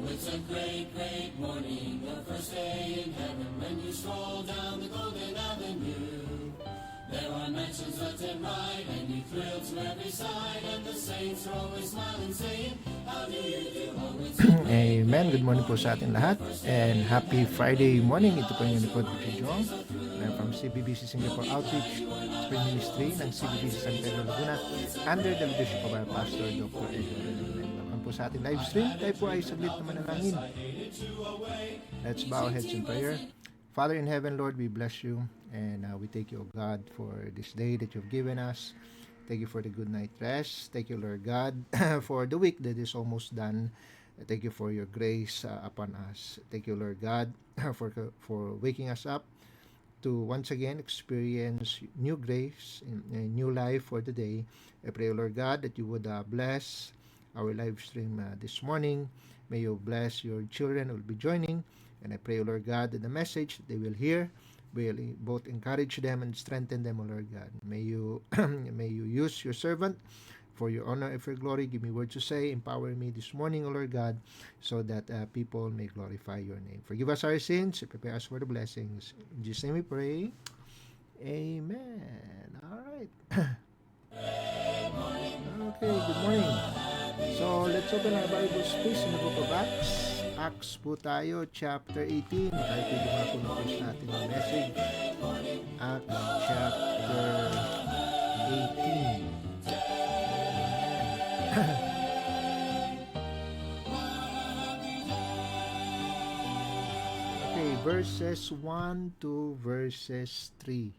It's a great, great morning, the first day in heaven, when you stroll down the golden avenue. There are mansions left and right, and you thrill to every side, and the saints are always smiling, saying, how do you do? Oh, it's a great, Amen. Good morning po sa ating lahat and happy Friday morning. Ito po yung likod ni Jong from CBBC Singapore Outreach Spring Ministry ng CBBC San Pedro Laguna under the leadership of our Pastor Dr. Edward. Welcome po sa ating live stream. Tayo po ay saglit na manalangin. Let's bow our heads in prayer. Father in heaven, Lord, we bless you and we thank you, O God, for this day that you've given us. Thank you for the good night rest. Thank you, Lord God, for the week that is almost done. Thank you for your grace upon us. Thank you, Lord God, for waking us up to once again experience new grace and new life for the day. I pray, Lord God, that you would bless our live stream this morning. May you bless your children who will be joining. And I pray, Lord God, that the message that they will hear will both encourage them and strengthen them, O Lord God. May you may you use your servant for your honor and for your glory. Give me words to say. Empower me this morning, O Lord God, so that people may glorify your name. Forgive us our sins. Prepare us for the blessings. In Jesus' name we pray. Amen. All right. Okay, good morning. So, let's open our Bibles please in the book of Acts. Acts po tayo, chapter 18. Tayo po dumako na po sa ating message. Acts chapter 18. Okay, verses 1 to verses 3.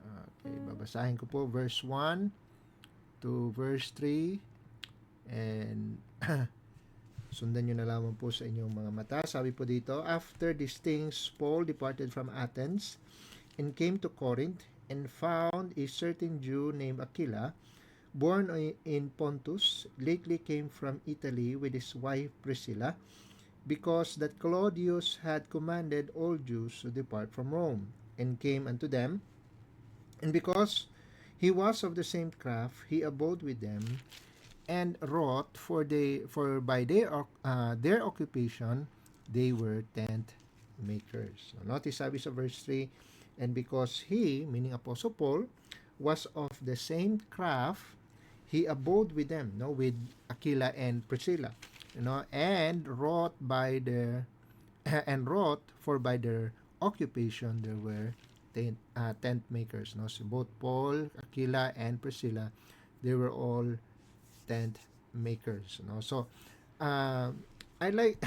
Okay, babasahin ko po verse 1 to verse 3 and sundan nyo na lamang po sa inyong mga mata. Sabi po dito, after these things, Paul departed from Athens and came to Corinth and found a certain Jew named Aquila, born in Pontus, lately came from Italy with his wife Priscilla, because that Claudius had commanded all Jews to depart from Rome, and came unto them. And because he was of the same craft, he abode with them, and wrought for by their occupation they were tent makers. So notice sabi sa verse 3, and because he, meaning Apostle Paul, was of the same craft, he abode with them, with Aquila and Priscilla, and wrought for by their occupation there were tent makers. So both Paul, Aquila, and Priscilla, they were all tent makers. So I like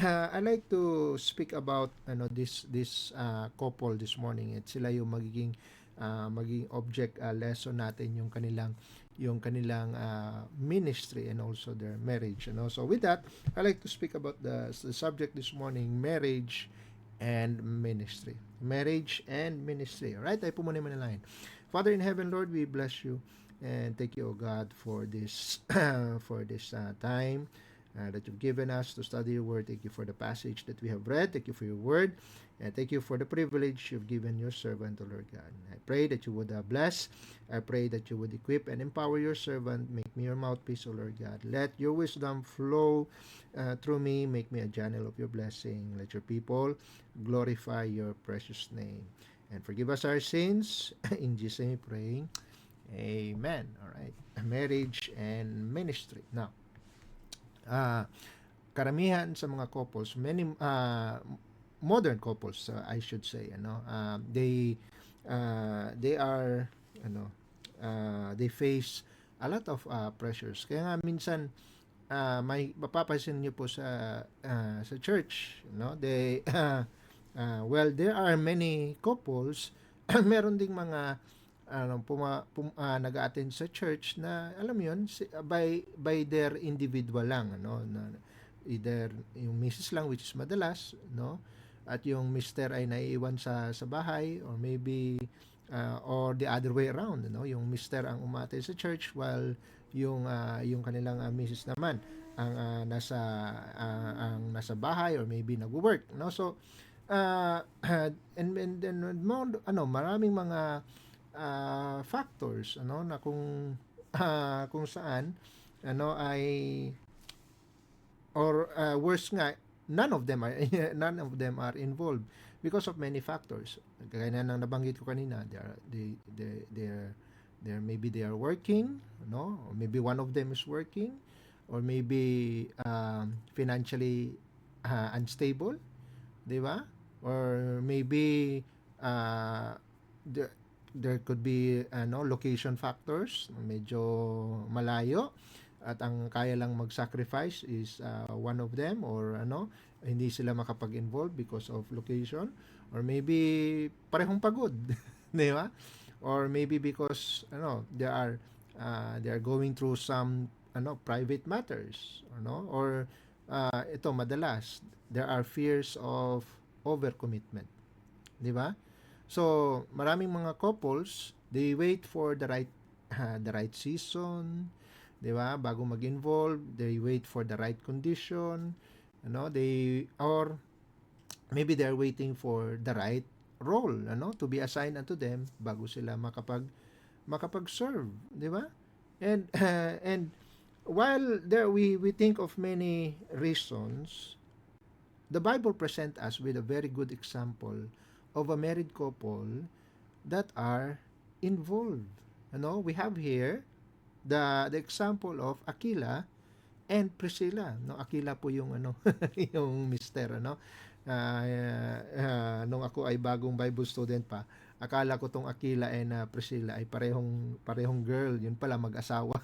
to speak about this couple this morning. At sila yung magiging object lesson natin, yung kanilang ministry and also their marriage. So with that, I like to speak about the subject this morning, marriage and ministry. Marriage and ministry. Alright, tayo po muna manalangin. Father in heaven, Lord, we bless you and thank you, O God, for this time that you've given us to study your word. Thank you for the passage that we have read. Thank you for your word. And thank you for the privilege you've given your servant, O Lord God. I pray that you would bless. I pray that you would equip and empower your servant. Make me your mouthpiece, O Lord God. Let your wisdom flow through me. Make me a channel of your blessing. Let your people glorify your precious name. And forgive us our sins. In Jesus' name we pray. Amen. All right. Marriage and ministry. Now, karamihan sa mga couples, many modern couples, I should say, they are they face a lot of pressures. Kaya nga minsan may mapapansin niyo po sa church, they well, there are many couples meron ding mga nag-attend sa church na alam mo yun by their individual lang, na either yung misis lang, which is madalas, at yung mister ay naiiwan sa bahay, or maybe or the other way around, yung mister ang umate sa church while yung kanilang misis naman ang nasa bahay or maybe nagwo-work, so and then maraming mga factors na kung saan ay or worse nga, none of them are none of them are involved because of many factors. Kaya na nang nabanggit ko kanina, they're maybe they are working, no, or maybe one of them is working, or maybe financially unstable, di ba? Or maybe uh, there, there could be location factors, medyo malayo, at ang kaya lang mag-sacrifice is one of them, or hindi sila makapag-involve because of location, or maybe parehong pagod, di ba? Or maybe because they are going through some private matters, or ito madalas there are fears of overcommitment, di ba? So maraming mga couples, they wait for the right season, 'di ba? Bago mag-involve, they wait for the right condition, they, or maybe they're waiting for the right role, to be assigned unto them bago sila makapag-serve, 'di ba? And and while there we think of many reasons, the Bible present us with a very good example of a married couple that are involved. We have here the example of Aquila and Priscilla. No, Aquila po yung yung mister, nung ako ay bagong Bible student pa, akala ko tong Aquila and Priscilla ay parehong girl, yun pala mag-asawa.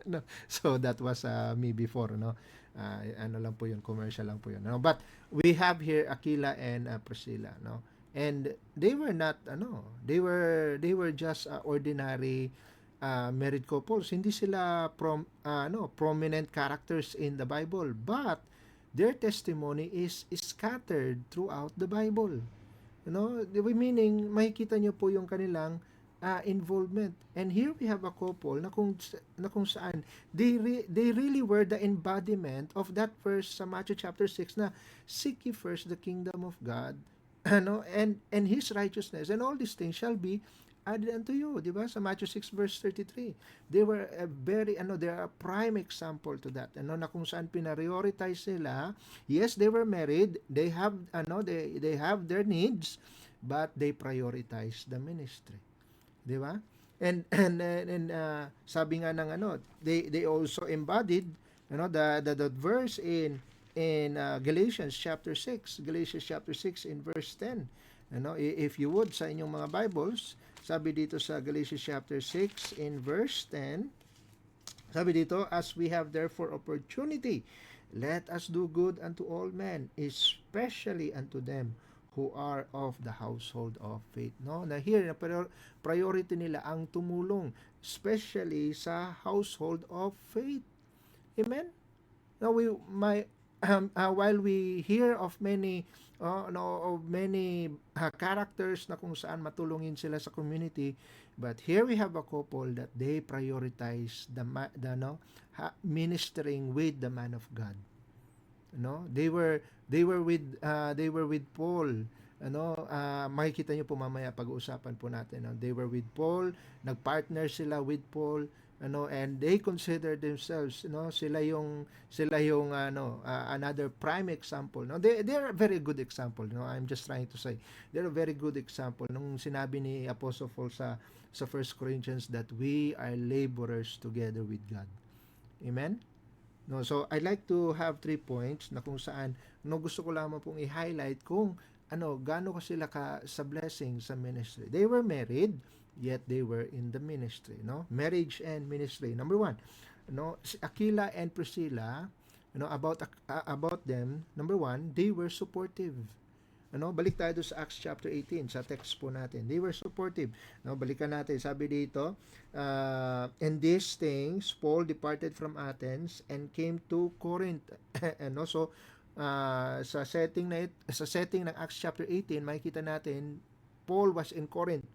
No? So that was me before, no. Ano lang po yun, commercial lang po yun, no? But we have here Aquila and Priscilla, no. And they were not they were just ordinary married couples. Hindi sila prominent characters in the Bible, but their testimony is scattered throughout the Bible. Meaning makikita niyo po yung kanilang involvement. And here we have a couple na kung saan they really were the embodiment of that verse sa Matthew chapter 6 na seek ye first the kingdom of God, and his righteousness, and all these things shall be added unto you, di ba? Sa Matthew 6 verse 33. They were a very they are a prime example to that. Na kung saan pinarioritize nila. Yes, they were married, they have they have their needs, but they prioritize the ministry. Di ba? And sabi nga ng they also embodied the verse in Galatians chapter 6 in verse 10. If you would, sa inyong mga Bibles, sabi dito sa Galatians chapter 6 in verse 10, sabi dito, as we have therefore opportunity, let us do good unto all men, especially unto them who are of the household of faith. No, na here na priority nila ang tumulong, especially sa household of faith. Amen. Now while we hear of many characters na kung saan matulungin sila sa community, but here we have a couple that they prioritize the ministering with the man of God. They were with Paul. Makikita niyo po mamaya pag-uusapan po natin. They were with Paul, nagpartner sila with Paul, and they consider themselves, sila yung another prime example. They're a very good example. I'm just trying to say they're a very good example. Nung sinabi ni Apostle Paul sa 1 Corinthians that we are laborers together with God. Amen. No, so I'd like to have 3 points na kung saan gusto ko lamang pong i-highlight kung gaano ko sila sa blessing sa ministry. They were married, yet they were in the ministry, marriage and ministry. Number 1, Aquila and Priscilla, about them, number 1, they were supportive. Balik tayo sa Acts chapter 18 sa text po natin. They were supportive. Balikan natin, sabi dito, and these things Paul departed from Athens and came to Corinth. So sa setting ng Acts chapter 18, makikita natin Paul was in Corinth.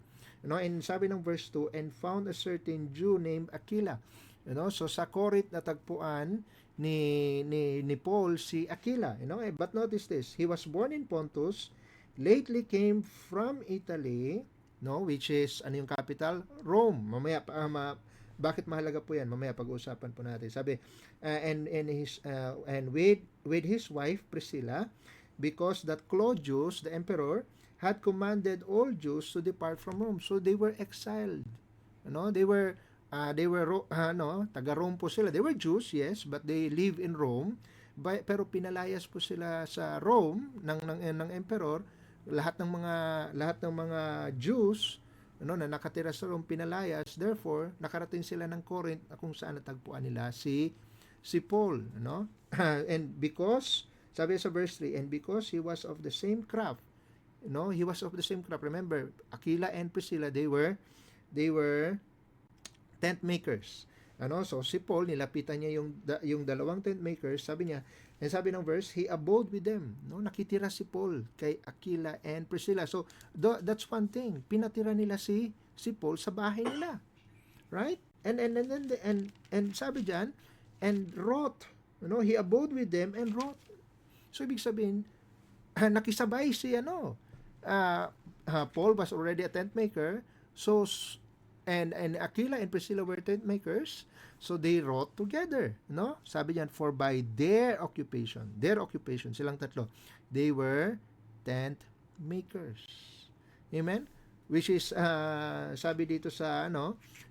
And sabi ng verse 2, and found a certain Jew named Aquila. So sa Corinth natagpuan ni Paul si Aquila, but notice this, he was born in Pontus, lately came from Italy, which is yung capital, Rome. Mamaya Bakit mahalaga po yan? Mamaya pag-uusapan po natin. Sabi, and with his wife Priscilla, because that Claudius, the emperor, had commanded all Jews to depart from Rome. So they were exiled. Taga Rome po sila. They were Jews, yes, but they live in Rome. Pero pinalayas po sila sa Rome ng emperor. Lahat ng mga Jews na nakatira sa Rome pinalayas. Therefore, nakarating sila ng Corinth kung saan natagpuan nila si Paul, and because sabi sa verse 3, and because he was of the same craft, he was of the same craft. Remember, Aquila and Priscilla, they were tent makers. So si Paul, nilapitan niya yung dalawang tent makers, sabi niya, and sabi ng verse, he abode with them. Nakitira si Paul kay Aquila and Priscilla. So that's one thing. Pinatira nila si Paul sa bahay nila. Right? And sabi diyan, and wrote. He abode with them and wrote. So ibig sabihin, nakisabay si Paul was already a tent maker. So and Aquila and Priscilla were tent makers, so they wrote together, Sabi niyan, for by their occupation, silang tatlo, they were tent makers. Amen? Which is sabi dito sa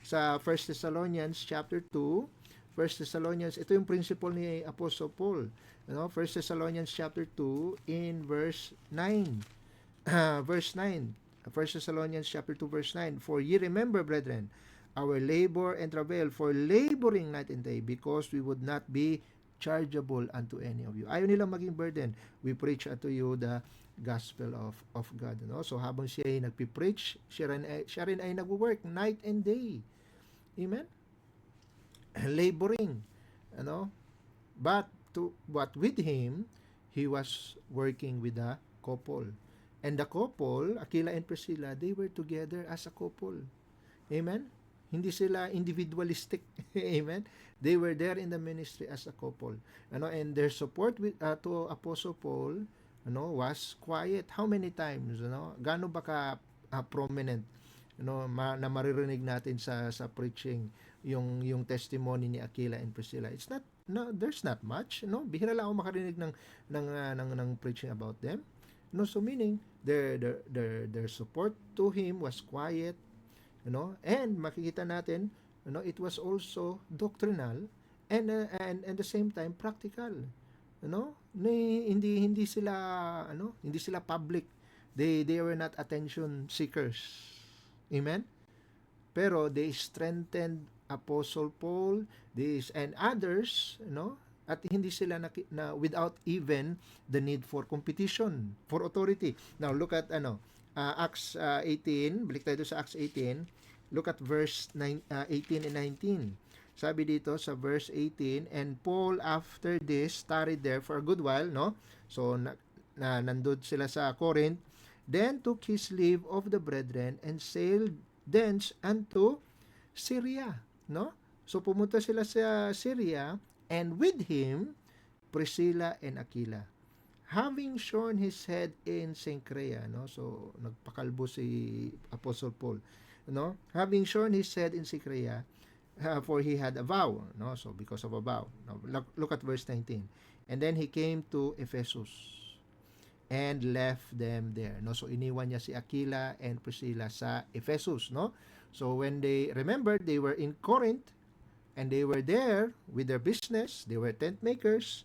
sa 1 Thessalonians chapter 2, 1 Thessalonians, ito yung principle ni Apostle Paul, 1 Thessalonians chapter 2 in verse 9. Verse 9. 1 Thessalonians chapter 2 verse 9, for ye remember, brethren, our labor and travail, for laboring night and day, because we would not be chargeable unto any of you. Ayaw nilang maging burden. We preach unto you the gospel of God. So habang siya ay nagpipreach, siya rin ay nagwo-work night and day. Amen? Laboring. But with him, he was working with a couple. And the couple, Aquila and Priscilla, they were together as a couple. Amen? Hindi sila individualistic. Amen? They were there in the ministry as a couple. And their support to Apostle Paul was quiet. How many times? Gaano ba ka prominent na maririnig natin sa preaching yung testimony ni Aquila and Priscilla? There's not much. Bihira lang ako makarinig ng preaching about them. So meaning their support to him was quiet, and makikita natin, it was also doctrinal and at the same time practical. Hindi sila public. They were not attention seekers. Amen. Pero they strengthened Apostle Paul, and others, at hindi sila na without even the need for competition, for authority. Now look at Acts 18, balik tayo sa Acts 18. Look at verse 18 and 19. Sabi dito sa verse 18, and Paul after this tarried there for a good while, So nandun sila sa Corinth, then took his leave of the brethren and sailed thence unto Syria, So pumunta sila sa Syria, and with him Priscilla and Aquila, having shorn his head in Cenchrea, So nagpakalbo si Apostle Paul, having shorn his head in Cenchrea, for he had a vow, So because of a vow. Look at verse 19. And then he came to Ephesus and left them there, So iniwan niya si Aquila and Priscilla sa Ephesus, So when they remembered, they were in Corinth, and they were there with their business. They were tent makers.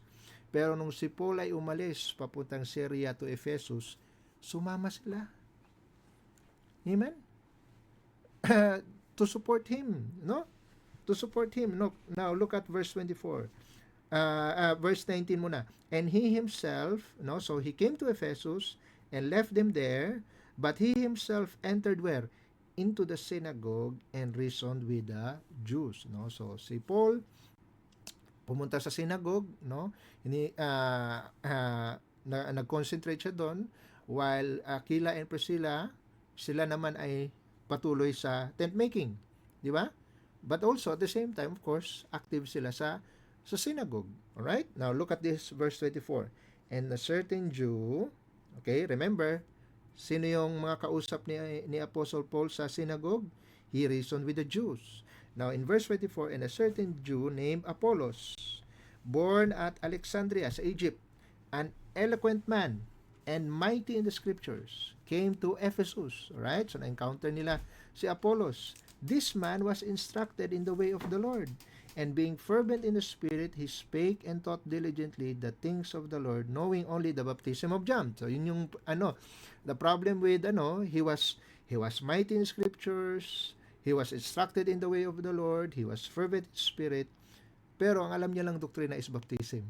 Pero nung si Paul ay umalis papuntang Syria to Ephesus, sumama sila. Amen? To support him, To support him. Now look at verse 24. Verse 19 muna. And he himself, so he came to Ephesus and left them there, but he himself entered where? Into the synagogue and reasoned with the Jews, So si Paul pumunta sa synagogue, nag-concentrate siya doon, while Aquila and Priscilla, sila naman ay patuloy sa tent making, di ba? But also at the same time, of course, active sila sa synagogue. All right? Now look at this verse 24. And a certain Jew, okay, remember, sino yung mga kausap ni Apostle Paul sa synagogue? He reasoned with the Jews. Now, in verse 24, and a certain Jew named Apollos, born at Alexandria sa Egypt, an eloquent man and mighty in the scriptures, came to Ephesus. Alright? So, na-encounter nila si Apollos. This man was instructed in the way of the Lord, and being fervent in the Spirit, he spake and taught diligently the things of the Lord, knowing only the baptism of John. So, yun yung, the problem with, he was mighty in scriptures, he was instructed in the way of the Lord, he was fervent in spirit, pero ang alam niya lang doktrina is baptism.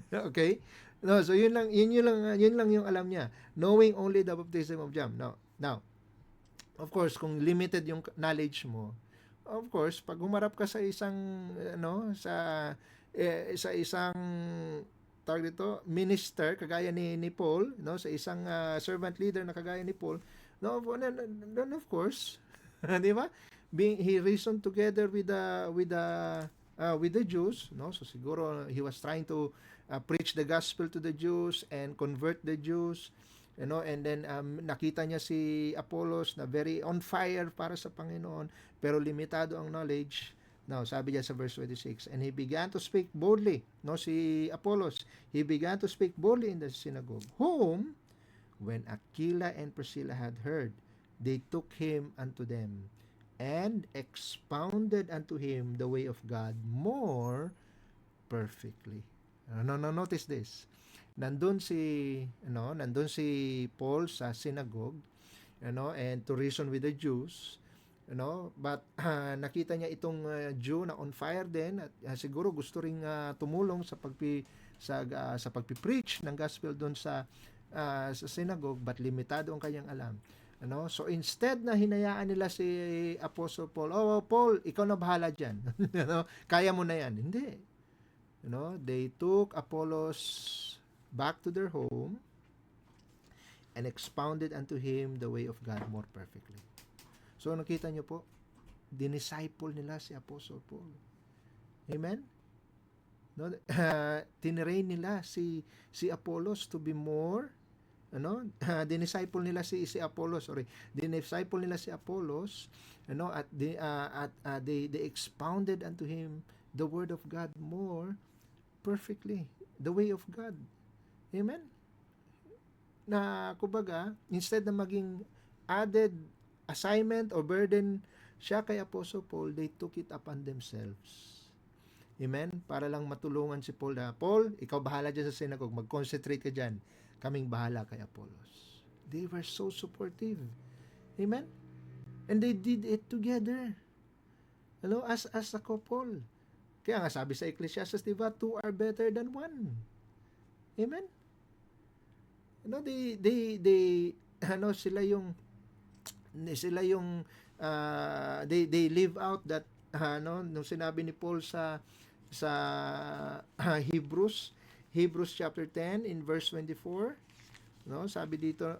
Okay? No, so yun lang yung alam niya. Knowing only the baptism of John. Now, of course, kung limited yung knowledge mo, of course, pag humarap ka sa isang sa isang tawag dito, minister kagaya ni Paul, sa isang servant leader na kagaya ni Paul, then of course, di ba? He reasoned together with the Jews, so siguro he was trying to preach the gospel to the Jews and convert the Jews, and then nakita niya si Apollos na very on fire para sa Panginoon, pero limitado ang knowledge. Now, sabi niya sa verse 26, and he began to speak boldly, si Apollos, he began to speak boldly in the synagogue, whom, when Aquila and Priscilla had heard, they took him unto them, and expounded unto him the way of God more perfectly. Notice this. Nandun si Paul sa synagogue, and to reason with the Jews, but nakita niya itong Jew na on fire din, at siguro gusto ring tumulong sa pagpi-preach ng gospel doon sa synagogue, but limitado ang kanyang alam. So instead na hinayaan nila si Apostle Paul, Paul, ikaw na bahala diyan. Kaya mo na yan. Hindi. They took Apollos back to their home and expounded unto him the way of God more perfectly. So nakita niyo po, dinisciple nila si Apostle Paul. Amen? Tinrain nila si Apollos to be more, dinisciple nila si Apollos, dinisciple nila si Apollos, at they expounded unto him the word of God more perfectly, the way of God. Amen? Na kumbaga, instead na maging added assignment or burden siya kay Apostle Paul, they took it upon themselves. Amen? Para lang matulungan si Paul na, Paul, ikaw bahala dyan sa synagogue, mag-concentrate ka dyan, kaming bahala kay Apollos. They were so supportive. Amen? And they did it together. As a couple. Kaya nga sabi sa Ecclesiastes, diba, two are better than one. Amen? They live out that nung sinabi ni Paul sa Hebrews chapter 10 in verse 24, sabi dito,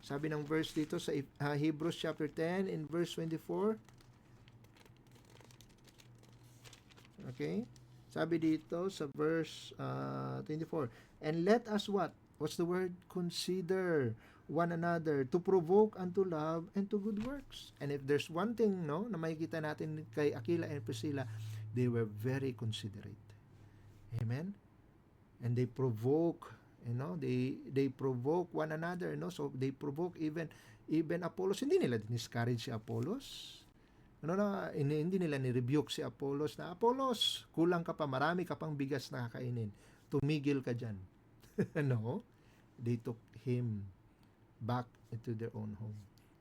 sabi ng verse dito sa Hebrews chapter 10 in verse 24. Okay? Sabi dito sa verse 24, and let us what? What's the word? Consider one another to provoke unto love and to good works. And if there's one thing, na makikita natin kay Aquila and Priscilla, they were very considerate. Amen? And they provoke, they provoke one another, so they provoke even Apollos. Hindi nila discourage si Apollos. Hindi nila ni-rebuke si Apollos na, Apollos, kulang ka pa, marami ka pang bigas na kakainin. Tumigil ka dyan. No? They took him back into their own home.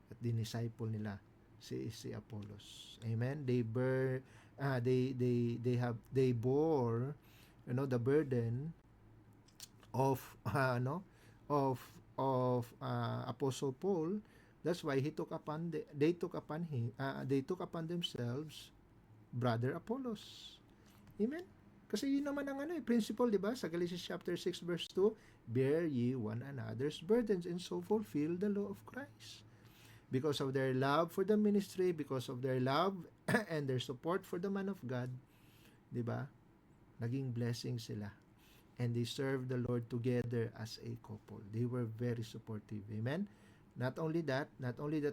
At dinisciple nila si Apollos. Amen? They bore the burden of Apostle Paul. That's why they took upon themselves brother Apollos. Amen? Kasi yun naman ang principle, di ba? Sa Galatians chapter 6 verse 2, bear ye one another's burdens and so fulfill the law of Christ. Because of their love for the ministry, because of their love and their support for the man of God, di ba? Naging blessing sila. And they served the Lord together as a couple. They were very supportive. Amen? Not only that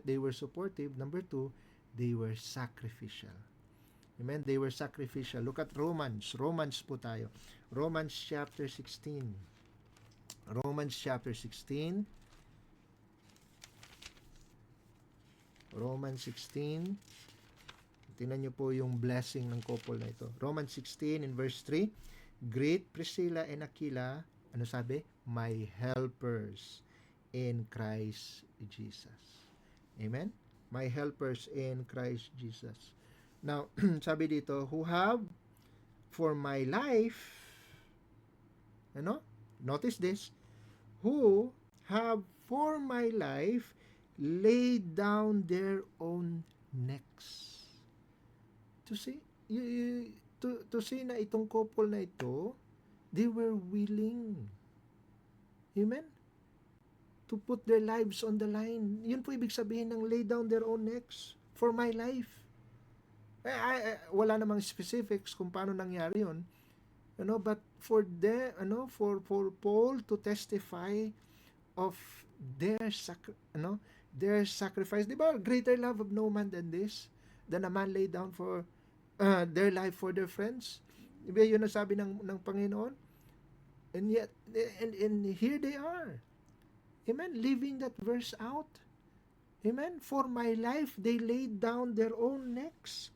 they were supportive, number 2, They were sacrificial. Amen? They were sacrificial. Look at Romans. Romans po tayo. Romans chapter 16. Romans chapter 16. Romans 16. Tingnan nyo po yung blessing ng couple na ito. Romans 16 in verse 3. Greet Priscilla and Aquila. Ano sabi? My helpers in Christ Jesus. Amen? My helpers in Christ Jesus. Now, sabi dito, who have for my life, ano? Notice this, who have for my life laid down their own necks. To see, to see na itong couple na ito, they were willing, amen, to put their lives on the line. Yun po ibig sabihin ng lay down their own necks for my life. Wala namang specifics kung paano nangyari yun. But for for Paul to testify of their their sacrifice, di ba? Greater love of no man than this, than a man lay down for their life for their friends. Di ba yun ang sabi ng Panginoon? And yet, and here they are. Amen? Living that verse out. Amen? For my life, they laid down their own necks,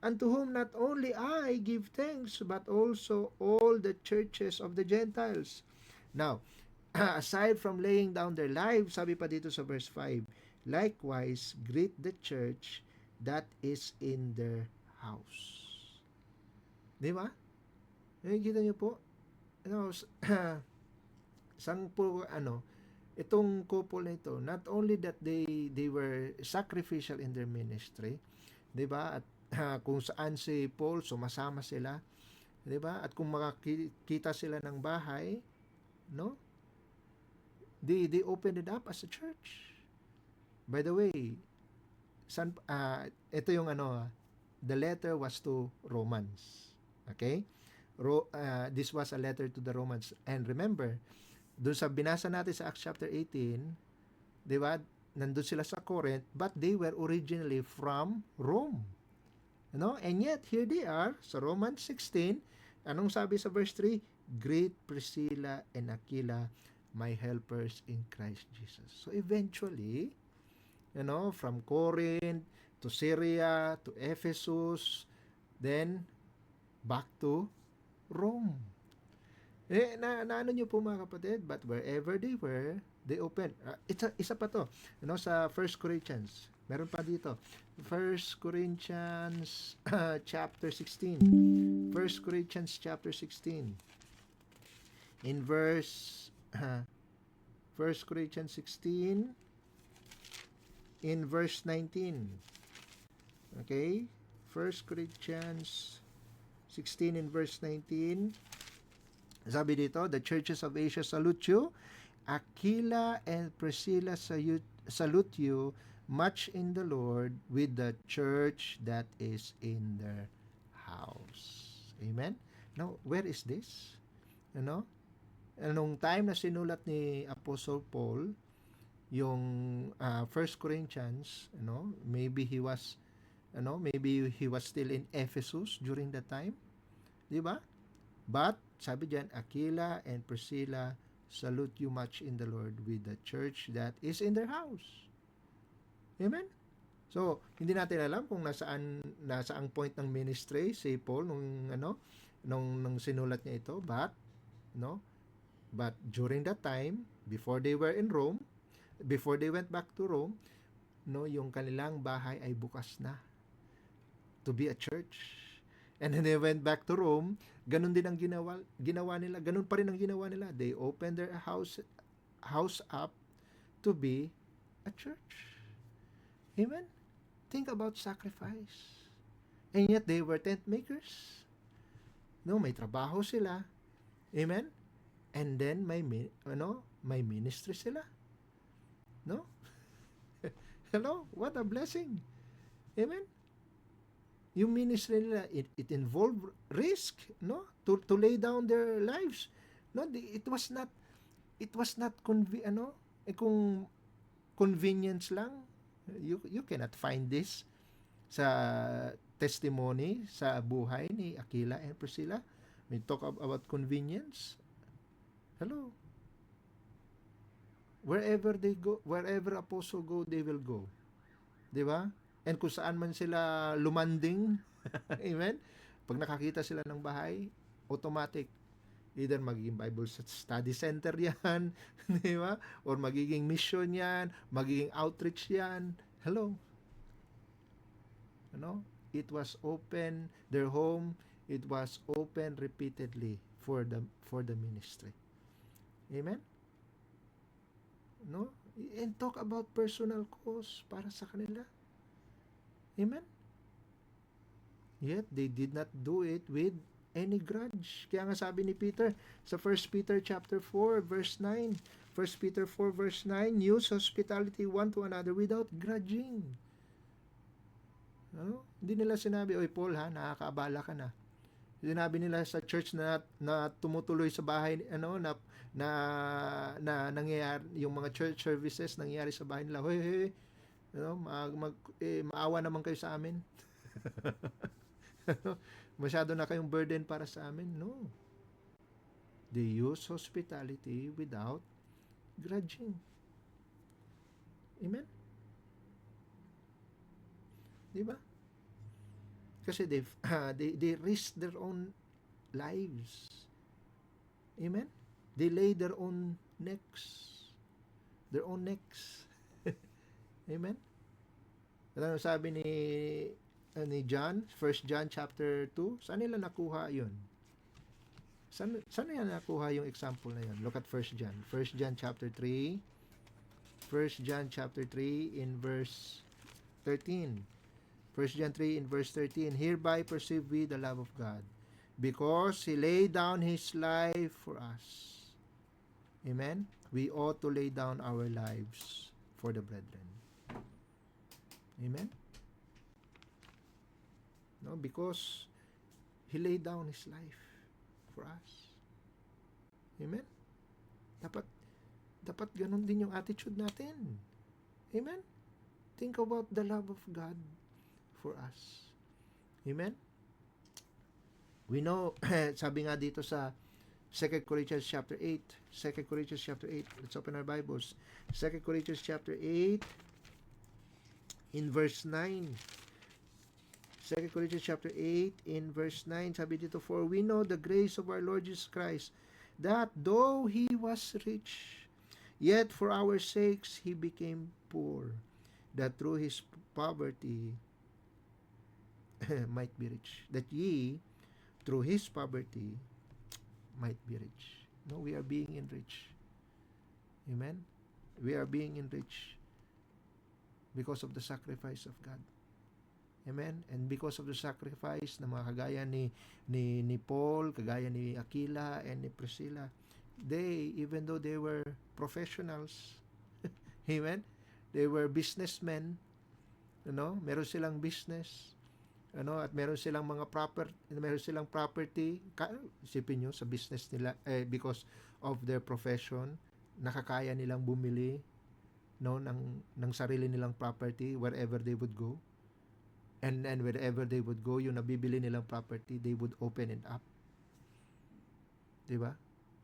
unto whom not only I give thanks, but also all the churches of the Gentiles. Now, aside from laying down their lives, sabi pa dito sa verse 5, likewise, greet the church that is in their house. Di ba? Nakikita niyo po? Sang po, itong couple na ito, not only that they were sacrificial in their ministry, di ba? At kung saan si Paul, sumasama sila, di ba? At kung makakita sila ng bahay, no? They opened it up as a church. By the way, ito yung the letter was to Romans. Okay? This was a letter to the Romans. And remember, doon sa binasa natin sa Acts chapter 18, di ba? Nandun sila sa Corinth, but they were originally from Rome. And yet, here they are, sa Romans 16, anong sabi sa verse 3? Greet Priscilla and Aquila, my helpers in Christ Jesus. So eventually, from Corinth to Syria to Ephesus, then back to Rome. Naano nyo po mga kapatid? But wherever they were, they opened. Isa pa to. Sa 1 Corinthians. Meron pa dito. 1 Corinthians chapter 16. 1 Corinthians chapter 16. In verse 1 Corinthians 16 in verse 19. Okay? 1 Corinthians 16 in verse 19. Sabi dito, the churches of Asia salute you. Aquila and Priscilla salute you much in the Lord with the church that is in their house. Amen? Now, where is this? Nung time na sinulat ni Apostle Paul, yung 1 Corinthians, maybe he was still in Ephesus during that time. Di ba? But, sabi diyan, Aquila and Priscilla salute you much in the Lord with the church that is in their house. Amen? So, hindi natin alam kung nasaang point ng ministry si Paul nung sinulat niya ito, but during that time, before they were in Rome, before they went back to Rome, yung kanilang bahay ay bukas na to be a church. And then they went back to Rome, ganun din ang ginawa nila, ganun pa rin ang ginawa nila. They opened their house up to be a church. Amen? Think about sacrifice. And yet they were tent makers. May trabaho sila. Amen? And then may ministry sila. No? Hello? What a blessing. Amen? Yung ministry nila, it involved risk, to lay down their lives. It was not kung convenience lang. You cannot find this sa testimony sa buhay ni Aquila and Priscilla. We talk about convenience. Hello. Wherever they go, wherever apostle go, they will go. 'Di ba? And kung saan man sila lumanding, amen? Pag nakakita sila ng bahay, automatic either magiging Bible study center yan, di ba? Or magiging mission yan, magiging outreach yan. Hello. It was open, their home, it was open repeatedly for the ministry. Amen? No? And talk about personal cause para sa kanila. Amen? Yet, they did not do it with any grudge. Kaya nga sabi ni Peter sa 1 Peter chapter 4 verse 9, 1 Peter 4 verse 9, use hospitality one to another without grudging. No? Hindi nila sinabi, oy Paul ha, nakakaabala ka na. Sinabi nila sa church na tumutuloy sa bahay, na nangyayari, yung mga church services nangyayari sa bahay nila, hoy, maawa naman kayo sa amin. Masyado na kayong burden para sa amin. No. They use hospitality without grudging. Amen? Diba? Kasi they risk their own lives. Amen? They lay their own necks. Their own necks. Amen? Ano sabi ni John, 1 John chapter 2, saan nila nakuha yun? Saan nila nakuha yung example na yun? Look at 1 John. 1 John chapter 3. 1 John chapter 3 in verse 13. 1 John 3 in verse 13. Hereby perceive we the love of God, because He laid down His life for us. Amen? We ought to lay down our lives for the brethren. Amen? No, because He laid down His life for us. Amen? Dapat ganun din yung attitude natin. Amen? Think about the love of God for us. Amen? We know, sabi nga dito sa 2 Corinthians chapter 8. 2 Corinthians chapter 8. Let's open our Bibles. 2 Corinthians chapter 8 in verse 9. 2 Corinthians chapter 8 in verse 9, sabi dito, for we know the grace of our Lord Jesus Christ, that though He was rich, yet for our sakes He became poor, that through His poverty might be rich, that ye through His poverty might be rich. No, we are being enriched. Amen? We are being enriched because of the sacrifice of God. Amen? And because of the sacrifice na mga kagaya ni Paul, kagaya ni Aquila and ni Priscilla, they, even though they were professionals, amen? They were businessmen, meron silang business, at meron silang property, isipin nyo sa business nila, because of their profession, nakakaya nilang bumili, ng sarili nilang property wherever they would go. And wherever they would go, yung nabibili nilang property, they would open it up. Diba?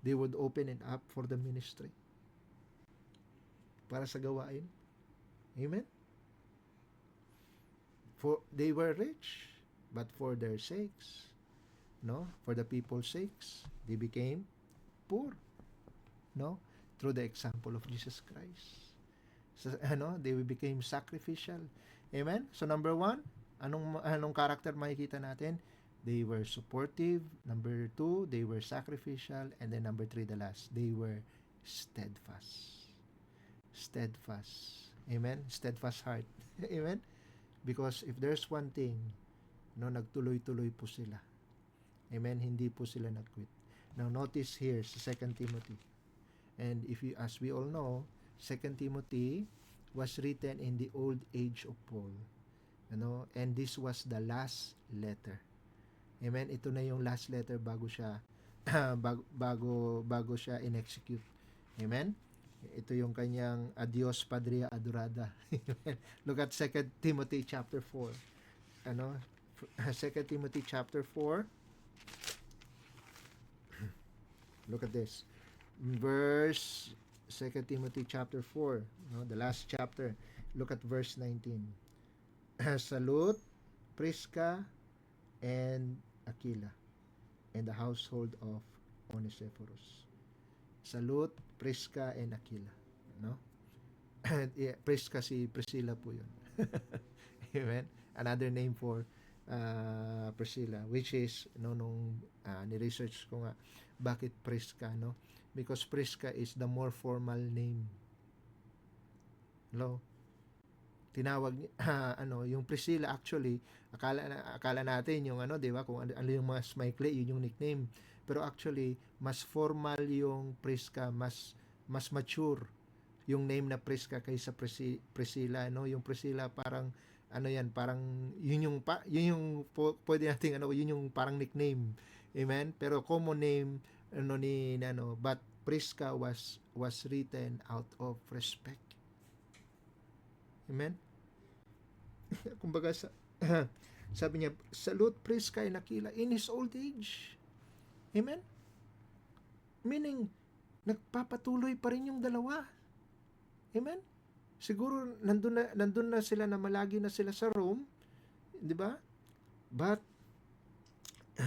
They would open it up for the ministry. Para sa gawain. Amen? For they were rich, but for their sakes, for the people's sakes, they became poor. Through the example of Jesus Christ. So, they became sacrificial. Amen? So number 1, anong character makikita natin? They were supportive. Number 2, they were sacrificial. And then number 3, the last, they were steadfast. Steadfast. Amen? Steadfast heart. Amen? Because if there's one thing, nagtuloy-tuloy po sila. Amen? Hindi po sila nag-quit. Now notice here sa 2 Timothy. And as we all know, 2 Timothy was written in the old age of Paul. And this was the last letter. Amen. Ito na yung last letter bago siya bago siya in-execute. Amen. Ito yung kanyang adios patria adorada. Look at 2 Timothy chapter 4. ano, 2 Timothy chapter 4. Look at this. Verse 2 Timothy chapter 4, no, the last chapter. Look at verse 19. Salute Prisca and Aquila and the household of Onesiphorus. Salute Prisca and Aquila, no? Yeah, Prisca si Priscilla po 'yun. Amen. Another name for Priscilla, which is no, nung ni-research ko nga bakit Prisca, no? Because Prisca is the more formal name. Hello? Tinawag ano, yung Priscilla actually, akala natin yung ano, 'di ba? Kung ano yung mas maikli, yun yung nickname. Pero actually, mas formal yung Prisca, mas mature yung name na Prisca kaysa Priscilla, no? Yung Priscilla parang ano yan, parang yun yung pwede nating ano, yun yung parang nickname. Amen. Pero common name ano ni ano, but Prisca was written out of respect. Amen. Kumbaga sabi niya, salute Prisca and Aquila in his old age. Amen. Meaning nagpapatuloy pa rin yung dalawa. Amen. Siguro nandun na sila, na malagi na sila sa Rome, 'di ba? But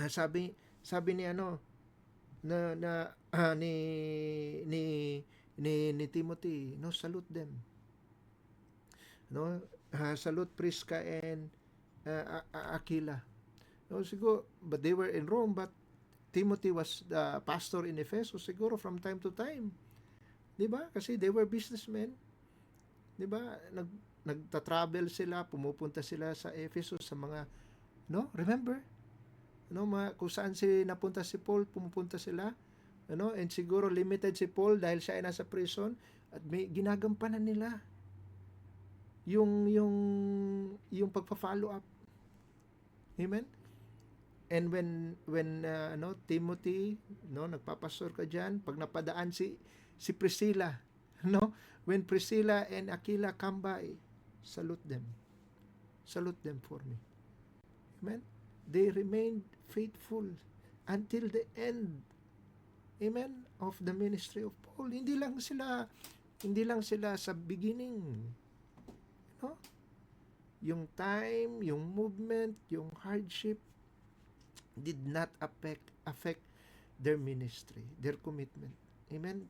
sabi ni ano ni ni Timothy, no, salute them. No, salute Prisca and Aquila. No, siguro, but they were in Rome, but Timothy was the pastor in Ephesus siguro from time to time. 'Di ba? Kasi they were businessmen. 'Di ba? Nagta-travel sila, pumupunta sila sa Ephesus sa mga, no? Remember? No, kung saan napunta si Paul, pumupunta sila. Ano? And siguro limited si Paul dahil siya ay nasa prison at may ginagampanan nila yung pagpa-follow up. Amen? And when ano, Timothy, no, nagpapastor ka diyan, pag napadaan si Priscilla, no, when Priscilla and Aquila come by, salute them. Salute them for me. Amen? They remained faithful until the end. Amen? Of the ministry of Paul. Hindi lang sila sa beginning. No? Yung time, yung movement, yung hardship did not affect their ministry, their commitment. Amen?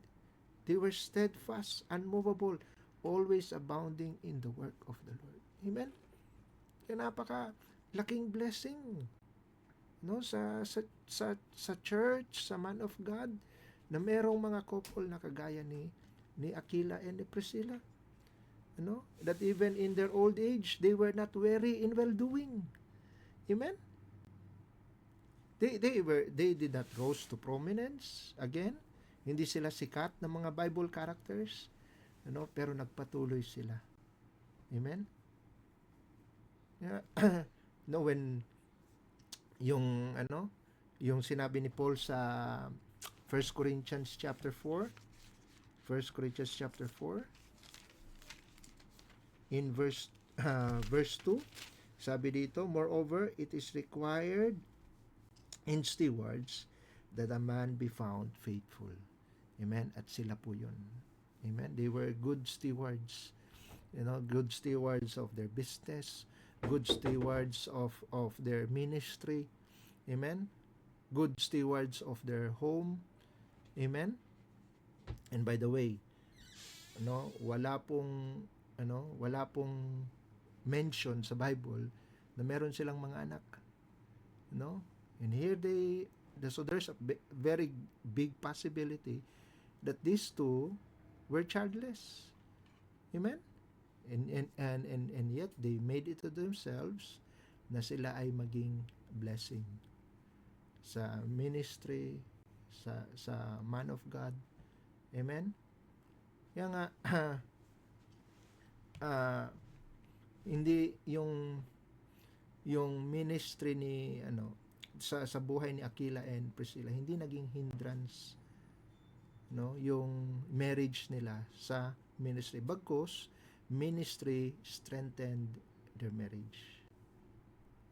They were steadfast, unmovable, always abounding in the work of the Lord. Amen? Kaya napaka laking blessing, no, sa church, sa man of God, na merong mga couple na kagaya ni Aquila and ni Priscilla. Ano? That even in their old age, they were not weary in well-doing. Amen? They did not rose to prominence again. Hindi sila sikat na mga Bible characters, ano, pero nagpatuloy sila. Amen? Yeah. No, when yung sinabi ni Paul sa 1 Corinthians chapter 4, in verse 2, sabi dito, moreover, it is required in stewards that a man be found faithful. Amen? At sila po yun. Amen? They were good stewards. You know, good stewards of their business, good stewards of their ministry. Amen? Good stewards of their home. Amen? And by the way, wala pong mention sa Bible na meron silang mga anak. No? And here so there's a very big possibility that these two were childless. Amen? And yet they made it to themselves na sila ay maging blessing sa ministry, sa man of God. Amen? Kaya nga hindi yung ministry ni sa buhay ni Aquila and Priscilla, hindi naging hindrance, no, yung marriage nila sa ministry, bagkus ministry strengthened their marriage.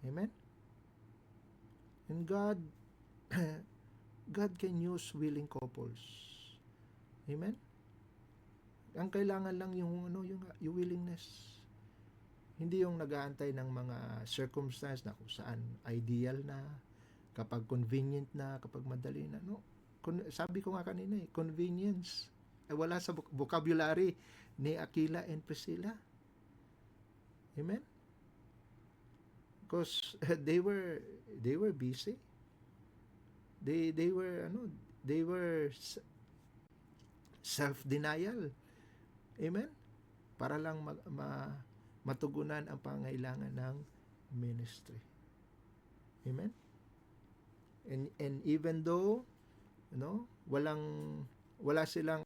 Amen? And God, God can use willing couples. Amen? Ang kailangan lang yung willingness. Hindi yung nag-aantay ng mga circumstance na kung saan ideal na, kapag convenient na, kapag madali na. No? Sabi ko nga kanina convenience. Wala sa vocabulary ni Aquila and Priscilla. Amen? Because they were busy. They were self-denial. Amen? Para lang matugunan ang pangailangan ng ministry. Amen? And even though wala silang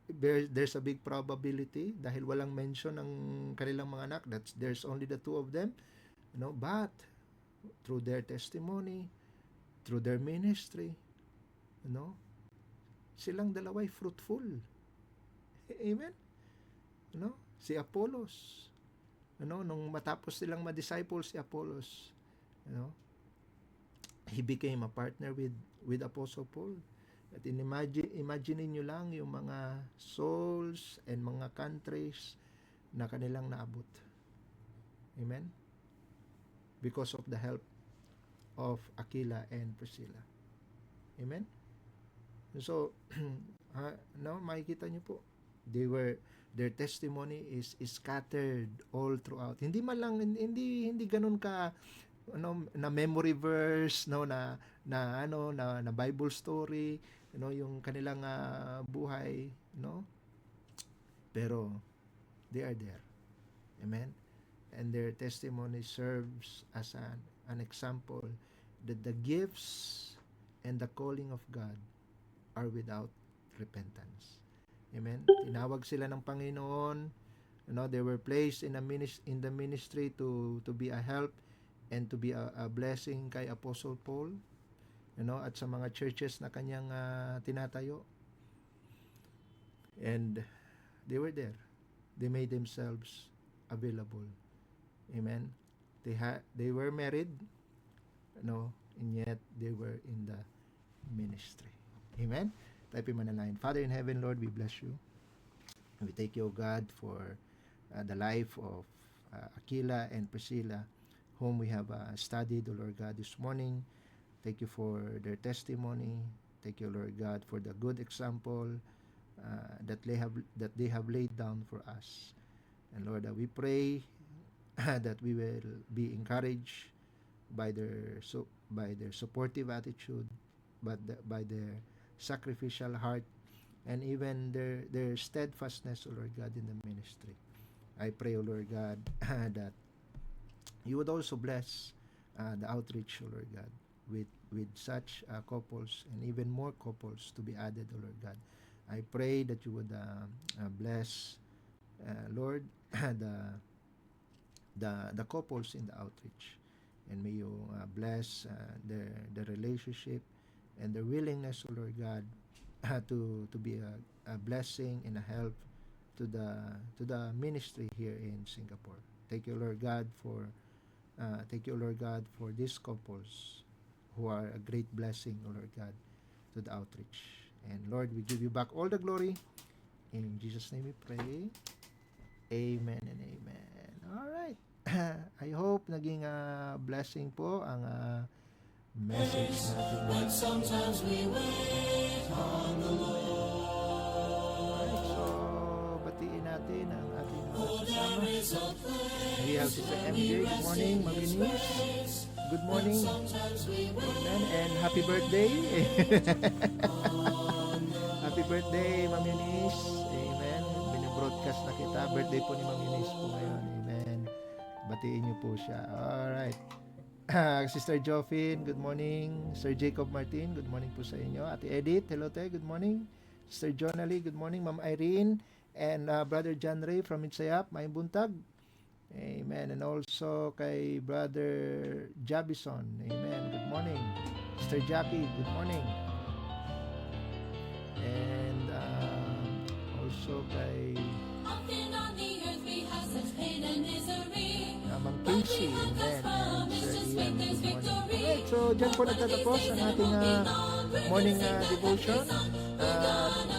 there's a big probability dahil walang mention ng kanilang mga anak, there's only the two of them, but through their testimony, through their ministry, silang dalawa'y fruitful. Amen? Si Apollos, nung matapos silang ma-disciple si Apollos, he became a partner with Apostle Paul. At imagine niyo lang yung mga souls and mga countries na kanilang naabot. Amen? Because of the help of Aquila and Priscilla. Amen? So, makikita niyo po, their testimony is scattered all throughout. Hindi ganun ka na memory verse, na Bible story, yung kanilang buhay, pero they are there. Amen? And their testimony serves as an example that the gifts and the calling of God are without repentance. Amen? Tinawag sila ng Panginoon. They were placed in the ministry to be a help and to be a blessing kay Apostle Paul, at sa mga churches na kanyang tinatayo. And they were there. They made themselves available. Amen? They were married, and yet they were in the ministry. Amen? Tayo manalangin. Father in heaven, Lord, we bless you. And we thank you, O God, for the life of Aquila and Priscilla, whom we have studied, O Lord God, this morning. Thank you for their testimony. Thank you, Lord God, for the good example that they have laid down for us. And Lord, we pray that we will be encouraged by their supportive attitude, by their sacrificial heart, and even their steadfastness, O Lord God, in the ministry. I pray, O Lord God, that you would also bless the outreach, O Lord God, with such couples and even more couples to be added, O Lord God. I pray that you would bless, Lord, the couples in the outreach, and may you bless their relationship and their willingness, O Lord God, to be a blessing and a help to the ministry here in Singapore. Thank you, Lord God, for these couples who are a great blessing, O Lord God, to the outreach. And Lord, we give you back all the glory. In Jesus' name we pray. Amen and amen. All right. I hope naging blessing po ang message natin. But sometimes we wait on the Alright, so batiin natin ang ating mga kasama. We have Sister MJ. Good morning, Mami Nis. Good morning. Amen. And happy birthday. Happy birthday, Mami Nis. Amen. Binibroadcast na kita. Birthday po ni Mami Nis po ngayon. Amen. Batiin niyo po siya. Alright. Sister Joffin, good morning. Sir Jacob Martin, good morning po sa inyo. Ate Edith, hello te, good morning. Sister Jonalie, good morning. Ma'am Irene and Brother John Ray from Itsayap, Maayong buntag. Amen. And also kay Brother Jabison, amen. Good morning. Sister Jackie, good morning. And also kay Often on the earth we have such pain and misery. Casey, amen, and Sir Ian, good morning. Alright, so dyan po nagtatapos ang ating morning devotion.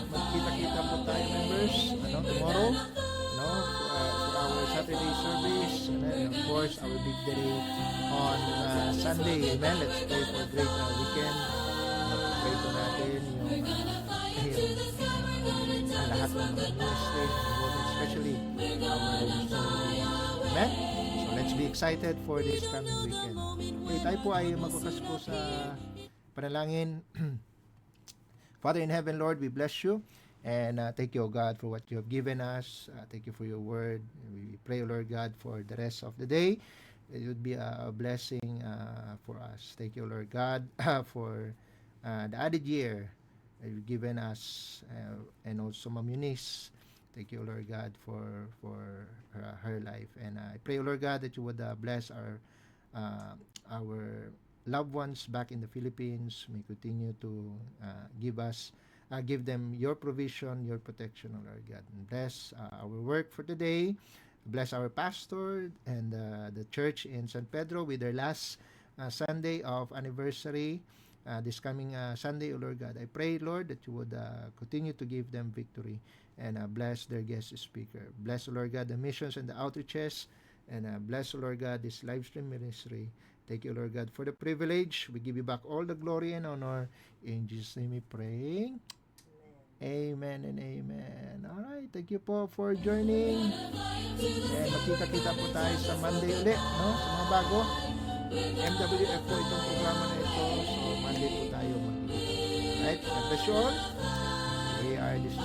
Magkita-kita po tayo, members, tomorrow, for our Saturday service, and then of course our big day on Sunday. Amen. Let's pray for a great weekend. Pray po natin yung ang lahat ng ministry, especially our ministry. Amen. So let's be excited for this coming weekend. Okay, tayo po ay magbukas po sa panalangin. Father in heaven, Lord, we bless you. And thank you, O God, for what you have given us. Thank you for your word. We pray, Lord God, for the rest of the day. It would be a blessing for us. Thank you, Lord God, for the added year that you've given us, and also Ma'am Eunice. Thank you, Lord God, for her life. And I pray, Lord God, that you would bless our loved ones back in the Philippines. May continue to give them your provision, your protection, O Lord God. And bless our work for today. Bless our pastor and the church in San Pedro with their last Sunday of anniversary. This coming Sunday, O Lord God. I pray, Lord, that you would continue to give them victory and bless their guest speaker. Bless, O Lord God, the missions and the outreaches. And bless, O Lord God, this live stream ministry. Thank you, Lord God, for the privilege. We give you back all the glory and honor. In Jesus' name we pray. Amen and amen. Alright, thank you po for joining. And magkita-kita po tayo sa Monday ulit, no? Sa mga bago. MWF po itong programa na ito. So, Monday po tayo magkita. Alright, God bless you all. We are this